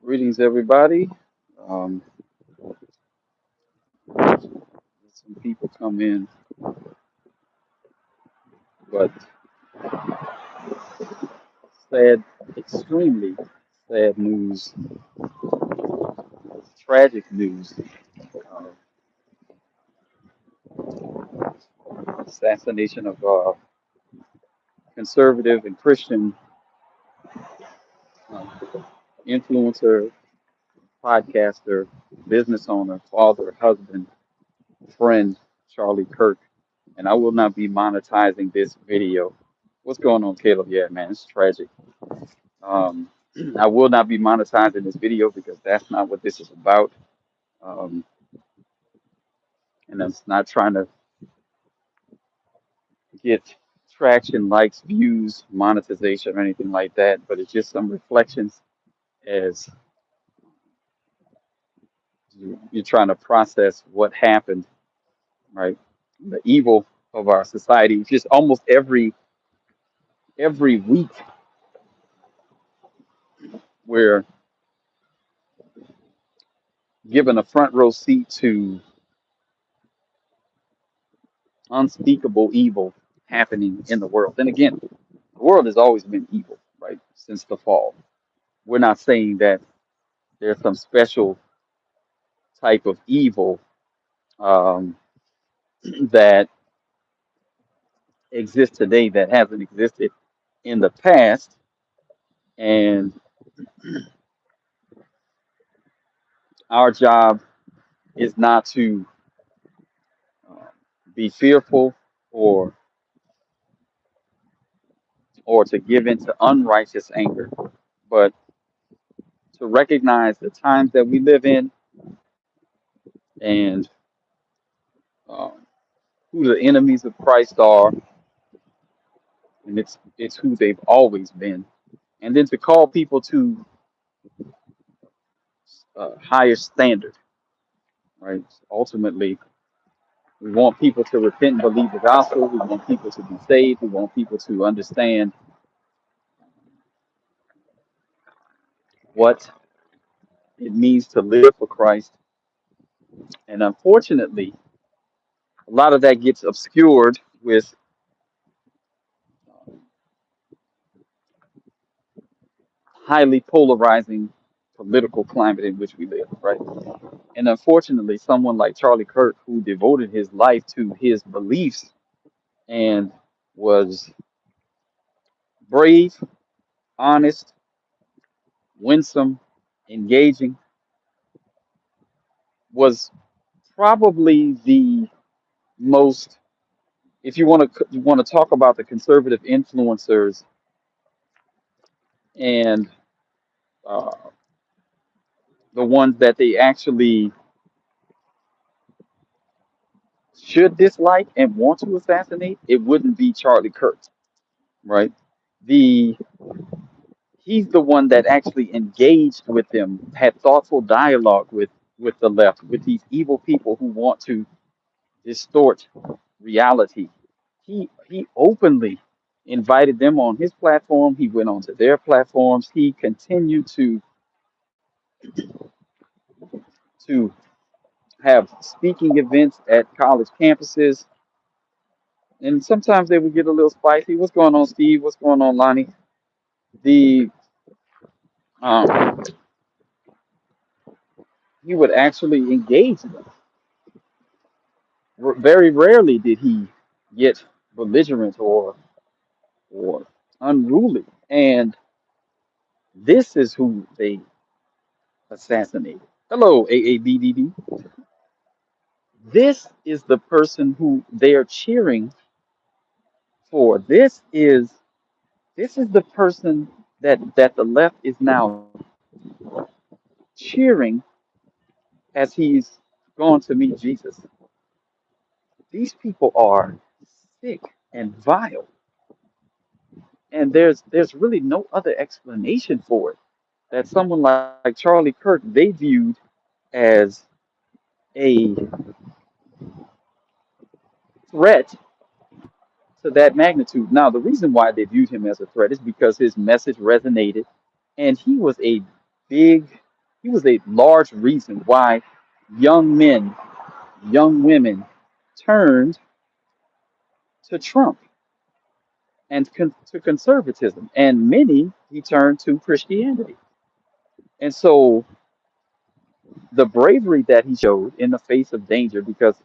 Greetings, everybody. Um, some people come in, but sad, extremely sad news, tragic news. Uh, Assassination of conservative and Christian uh, influencer, podcaster, business owner, father, husband, friend, Charlie Kirk. And I will not be monetizing this video. What's going on, Caleb? Yeah, man, it's tragic. Um, I will not be monetizing this video because that's not what this is about. Um, and I'm not trying to get traction, likes, views, monetization, or anything like that, but it's just some reflections as you're trying to process what happened, right? The evil of our society. Just almost every week we're given a front row seat to unspeakable evil happening in the world. And again, the world has always been evil, right? Since the fall. We're not saying that there's some special type of evil um, that exists today that hasn't existed in the past. And our job is not to uh, be fearful or to give into unrighteous anger, but to recognize the times that we live in and um, who the enemies of Christ are, and it's who they've always been, and then to call people to higher standard, right? Ultimately, we want people to repent and believe the gospel. We want people to be saved. We want people to understand what it means to live for Christ. And unfortunately, a lot of that gets obscured with highly polarizing political climate in which we live, right? And unfortunately, someone like Charlie Kirk, who devoted his life to his beliefs and was brave, honest, winsome, engaging, was probably the most, if you want to talk about the conservative influencers and uh, the ones that they actually should dislike and want to assassinate, it wouldn't be Charlie Kirk, right? The He's the one that actually engaged with them, had thoughtful dialogue with the left, with these evil people who want to distort reality. He openly invited them on his platform. He went onto their platforms. He continued to have speaking events at college campuses, and sometimes they would get a little spicy. What's going on, Steve? What's going on, Lonnie? The um, he would actually engage them. Very rarely did he get belligerent or unruly, and this is who they assassinated. Hello, AABDD. This is the person who they are cheering for. This is the person that the left is now cheering as he's gone to meet Jesus. These people are sick and vile, and there's really no other explanation for it. That someone like Charlie Kirk they viewed as a threat to that magnitude. Now, the reason why they viewed him as a threat is because his message resonated, and he was a big. He was a large reason why young men, young women turned to Trump and to conservatism, and many he turned to Christianity. And so the bravery that he showed in the face of danger, because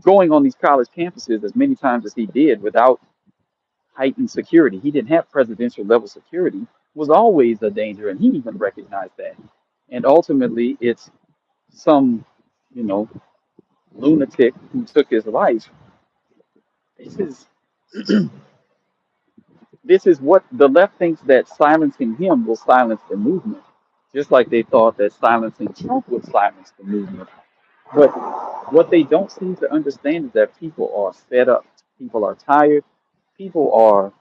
going on these college campuses as many times as he did without heightened security, he didn't have presidential level security, was always a danger, and he even recognized that. And ultimately, it's some, you know, lunatic who took his life. This is this is what the left thinks, that silencing him will silence the movement, just like they thought that silencing Trump would silence the movement. But what they don't seem to understand is that people are fed up, people are tired, people are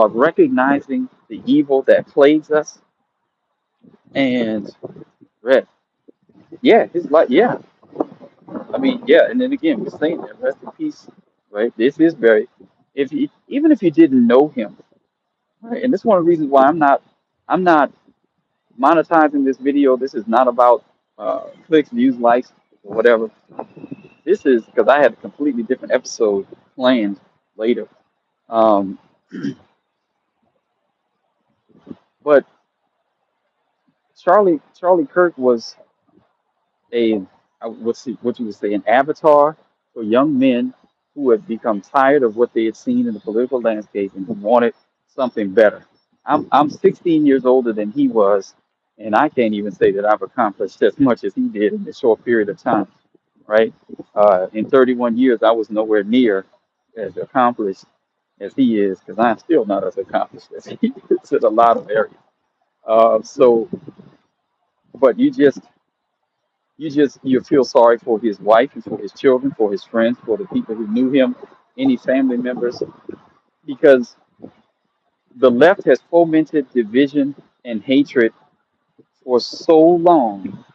recognizing the evil that plagues us. And Red, yeah, his life, yeah. I mean, yeah. And then again, we're saying that rest in peace, right? This is very, if you, even if you didn't know him, right? And this is one of the reasons why I'm not monetizing this video. This is not about clicks, views, likes, or whatever. This is because I had a completely different episode planned later. Um, but Charlie Kirk was a what you would say, an avatar for young men who had become tired of what they had seen in the political landscape and who wanted something better. I'm 16 years older than he was, and I can't even say that I've accomplished as much as he did in a short period of time. Right? In 31 years, I was nowhere near as accomplished as he is, because I'm still not as accomplished as he is in a lot of areas. So, but you feel sorry for his wife and for his children, for his friends, for the people who knew him, any family members, because the left has fomented division and hatred for so long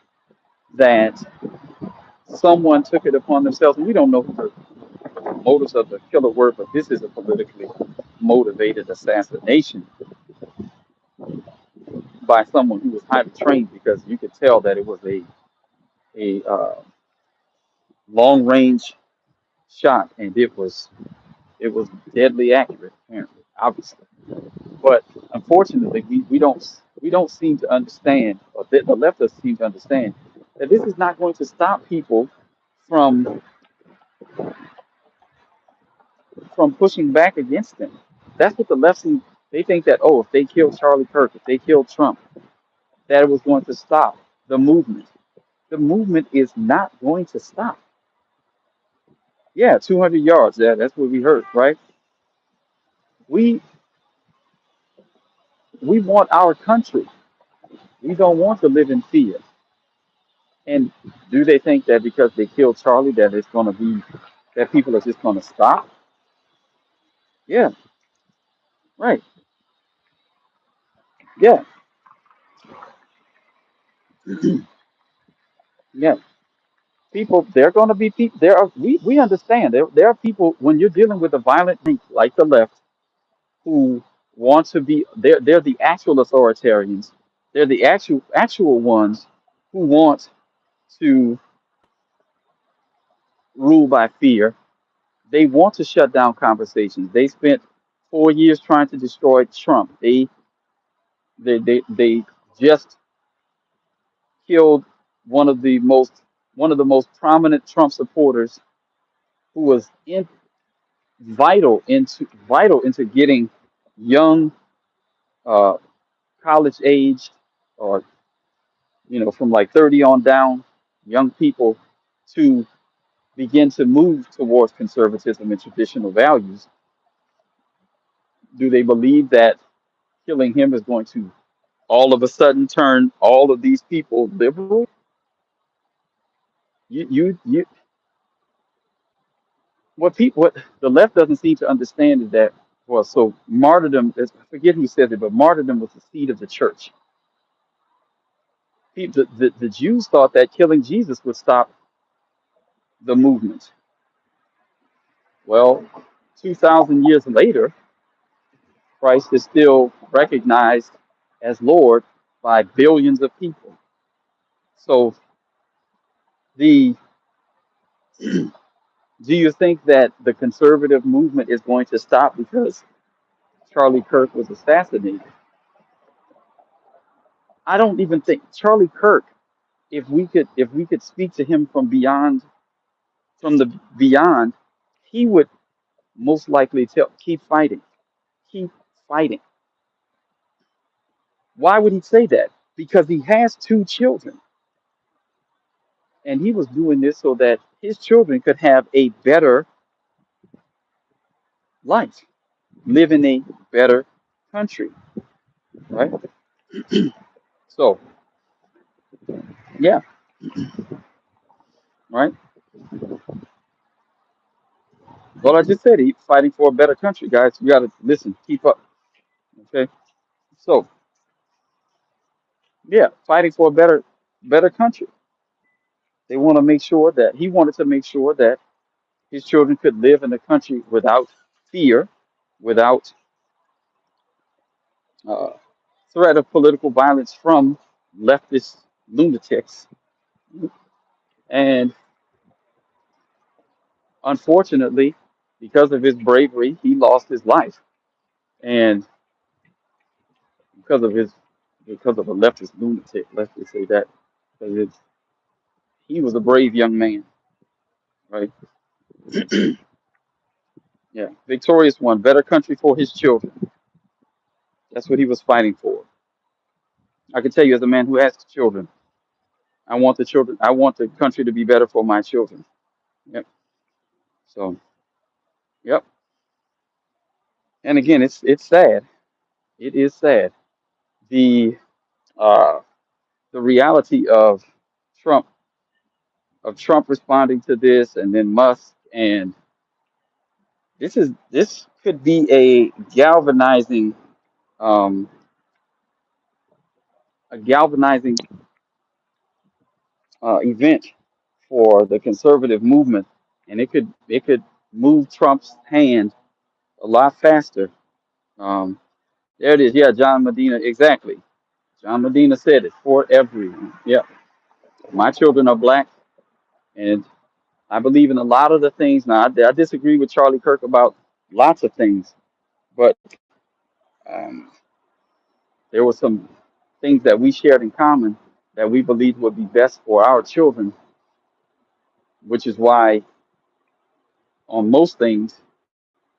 that someone took it upon themselves. And we don't know who the motives of the killer were, but this is a politically motivated assassination by someone who was highly trained, because you could tell that it was a long range shot, and it was deadly accurate, apparently, obviously. But unfortunately, we don't seem to understand, or the left doesn't seem to understand, that this is not going to stop people from pushing back against them. That's what the left seems. They think that, oh, if they killed Charlie Kirk, if they killed Trump, that it was going to stop the movement. The movement is not going to stop. Yeah, 200 yards. Yeah, that's what we heard, right? We we want our country. We don't want to live in fear. And do they think that because they killed Charlie that it's going to be that people are just going to stop? Yeah, right. Yeah, yeah. People, there are going to be people. There are we understand there are people when you're dealing with a violent group like the left who want to be. They're the actual authoritarians. They're the actual ones who want to rule by fear. They want to shut down conversations. They spent 4 years trying to destroy Trump. They just killed one of the most prominent Trump supporters, who was vital into getting young, uh, college aged, or from like 30 on down, young people to begin to move towards conservatism and traditional values. Do they believe that killing him is going to all of a sudden turn all of these people liberal? You what the left doesn't seem to understand is that, well, so martyrdom is, I forget who said it, but martyrdom was the seed of the church. The Jews thought that killing Jesus would stop the movement. Well, 2,000 years later, Christ is still recognized as Lord, by billions of people. So the do you think that the conservative movement is going to stop because Charlie Kirk was assassinated? I don't even think Charlie Kirk, if we could speak to him from beyond, from the beyond, he would most likely tell keep fighting, keep fighting. Why would he say that? Because he has two children, and he was doing this so that his children could have a better life, live in a better country, right? So, yeah, right. Well, I just said he's fighting for a better country, guys. You got to listen, keep up, okay? So, yeah, fighting for a better country. They want to make sure that he wanted to make sure that his children could live in a country without fear, without uh, threat of political violence from leftist lunatics. And unfortunately, because of his bravery, he lost his life. And because of his because of a leftist lunatic, let's just say that. Because he was a brave young man, right? Yeah. Victorious one, better country for his children. That's what he was fighting for. I can tell you as a man who has children, I want the country to be better for my children. Yep. So, yep. And again, it's sad. It is sad. The uh the reality Trump Trump responding to this, and then Musk, and this could be um a galvanizing event for the conservative movement, and it could move Trump's hand a lot faster. Um, there it is. Yeah, John Medina, exactly. John Medina said it for everyone. Yeah, my children are black, and I believe in a lot of the things. Now, I disagree with Charlie Kirk about lots of things, but um, there were some things that we shared in common that we believed would be best for our children, which is why on most things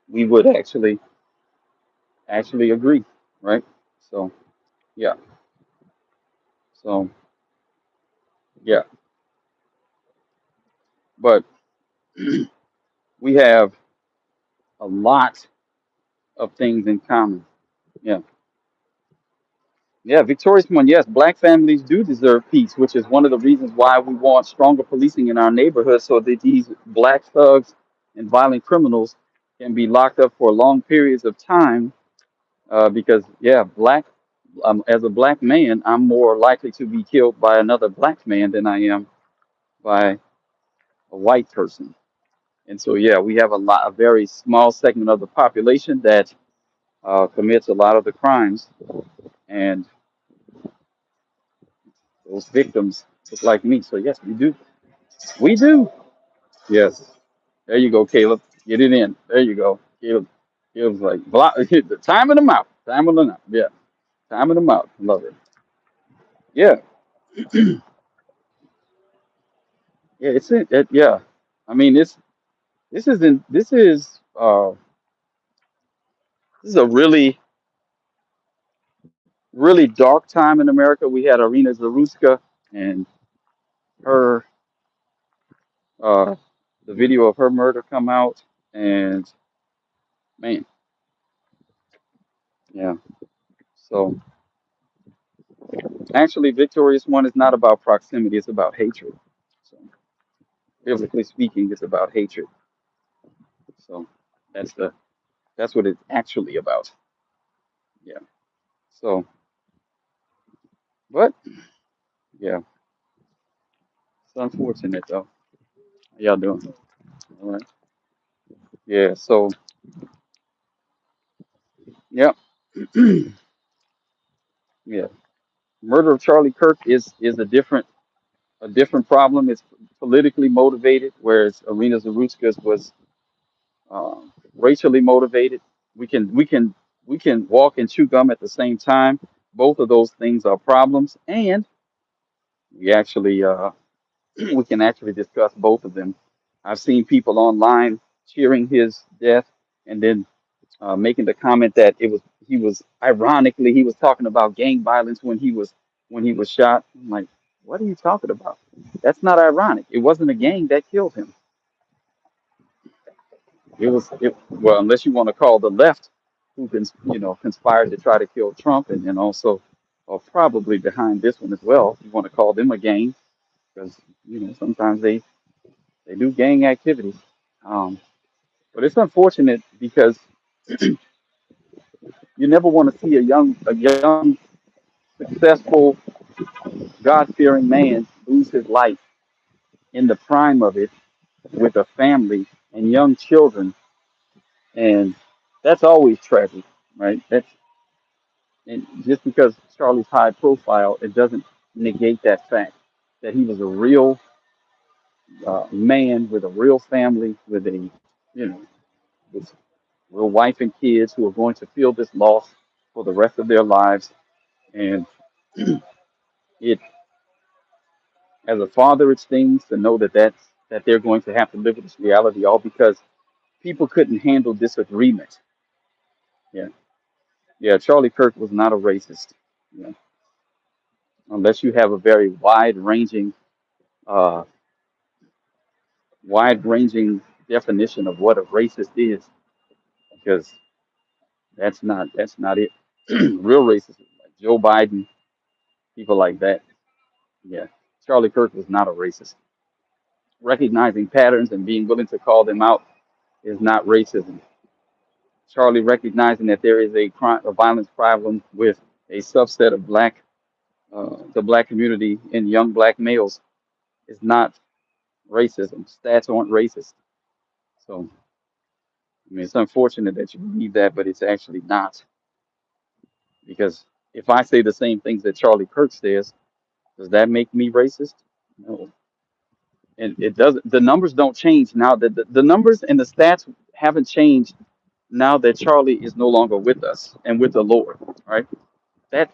we would actually agree, right? So yeah, so yeah, but we have a lot of things in common. Yeah. Yeah, victorious one. Yes, black families do deserve peace, which is one of the reasons why we want stronger policing in our neighborhoods so that these black thugs and violent criminals can be locked up for long periods of time. Because, yeah, as a black man, I'm more likely to be killed by another black man than I am by a white person. And so, yeah, we have a very small segment of the population that commits a lot of the crimes, and those victims look like me. So, yes, we do. We do. Yes. There you go, Caleb. Get it in. There you go. Caleb's like, block, the time in the mouth. Time in the mouth. Yeah. Time in the mouth. Love it. Yeah. Yeah. Yeah. I mean, this isn't, this is a really dark time in America. We had Arena Zaruska and her, uh, the video of her murder come out. And man, yeah. So actually, Victorious One is not about proximity, it's about hatred. So, biblically speaking, it's about hatred. So that's the that's what it's actually about. Yeah. So, but yeah, it's unfortunate though. How y'all doing? All right. Yeah. So, yeah, yeah. Murder of Charlie Kirk is a different problem. It's politically motivated, whereas Arena Zarutskas was uh, racially motivated. We can we can we can walk and chew gum at the same time. Both of those things are problems, and we actually we can actually discuss both of them. I've seen people online cheering his death, and then making the comment that he was ironically he was talking about gang violence when he was shot. I'm like, what are you talking about? That's not ironic. It wasn't a gang that killed him. Well, unless you want to call the left, who conspired to try to kill Trump, and also are probably behind this one as well. You want to call them a gang because sometimes they do gang activities. Um, but it's unfortunate because you never want to see a young successful God fearing man lose his life in the prime of it with a family and young children, and that's always tragic, right? That's And just because Charlie's high profile, it doesn't negate that fact that he was a real man with a real family, with know, with real wife and kids who are going to feel this loss for the rest of their lives. And it, as a father, it stings to know that they're going to have to live with this reality, all because people couldn't handle disagreement. Yeah, yeah. Charlie Kirk was not a racist. Yeah, unless you have a very uh, wide-ranging definition of what a racist is, because that's not it. Real racists like Joe Biden, people like that. Yeah, Charlie Kirk was not a racist. Recognizing patterns and being willing to call them out is not racism. Charlie recognizing that there is a violence problem with a subset of the black community in young black males is not racism. Stats aren't racist. So, I mean, it's unfortunate that you believe that, but it's actually not. Because if I say the same things that Charlie Kirk says, does that make me racist? No. And it doesn't. The numbers don't change now that the numbers and the stats haven't changed now that Charlie is no longer with us and with the Lord. Right? That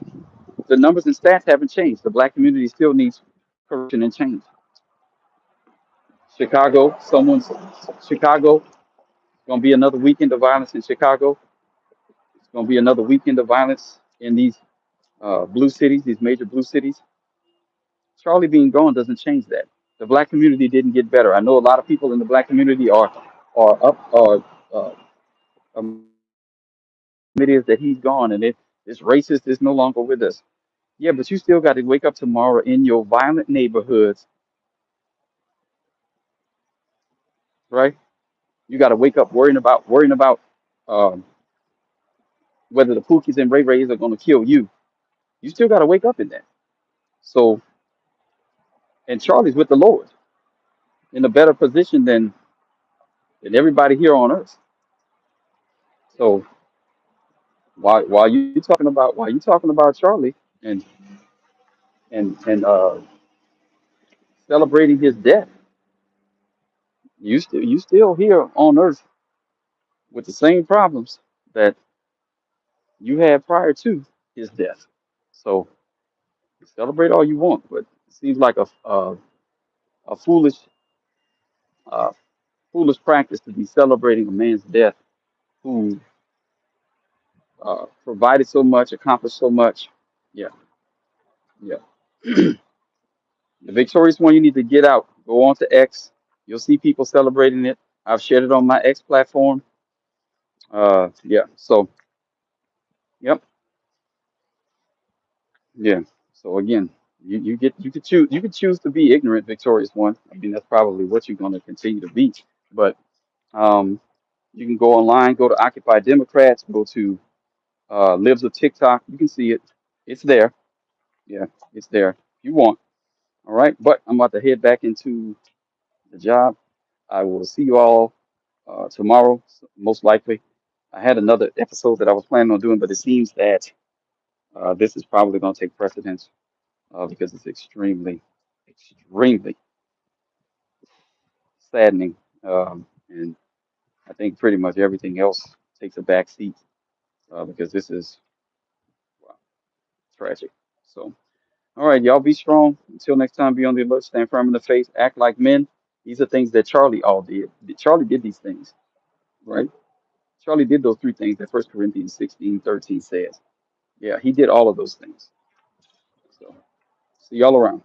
the numbers and stats haven't changed. The black community still needs correction and change. Chicago, Chicago, gonna be another weekend of violence in Chicago. It's gonna be another weekend of violence in these blue cities, these major blue cities. Charlie being gone doesn't change that. The black community didn't get better. I know a lot of people in the black community are up uh, it is that he's gone and this racist is no longer with us. Yeah, but you still got to wake up tomorrow in your violent neighborhoods, right? You got to wake up worrying about um, whether the Pookies and Ray Rays are going to kill you. You still got to wake up in that. So, and Charlie's with the Lord in a better position than everybody here on earth. So while you talking about Charlie and and celebrating his death, you still here on earth with the same problems that you had prior to his death. So celebrate all you want, but it seems like a uh, foolish practice to be celebrating a man's death who provided so much, accomplished so much. Yeah, yeah. The victorious one, you need to get out. Go on to X. You'll see people celebrating it. I've shared it on my X platform. Yeah. So, yep. Yeah. So again, you could choose to be ignorant, victorious one. I mean, that's probably what you're going to continue to be. But um, you can go online, go to Occupy Democrats, go to Libs of TikTok. You can see it. It's there. Yeah, it's there. If you want. All right. But I'm about to head back into the job. I will see you all tomorrow, most likely. I had another episode that I was planning on doing, but it seems that This is probably going to take precedence because it's extremely saddening. And I think pretty much everything else takes a back seat because this is wow, tragic. So, all right, y'all be strong. Until next time, be on the alert, stand firm in the faith, act like men. These are things that Charlie all did. Charlie did these things, right? Charlie did those three things that First Corinthians 16:13 says. Yeah, he did all of those things. So, see y'all around.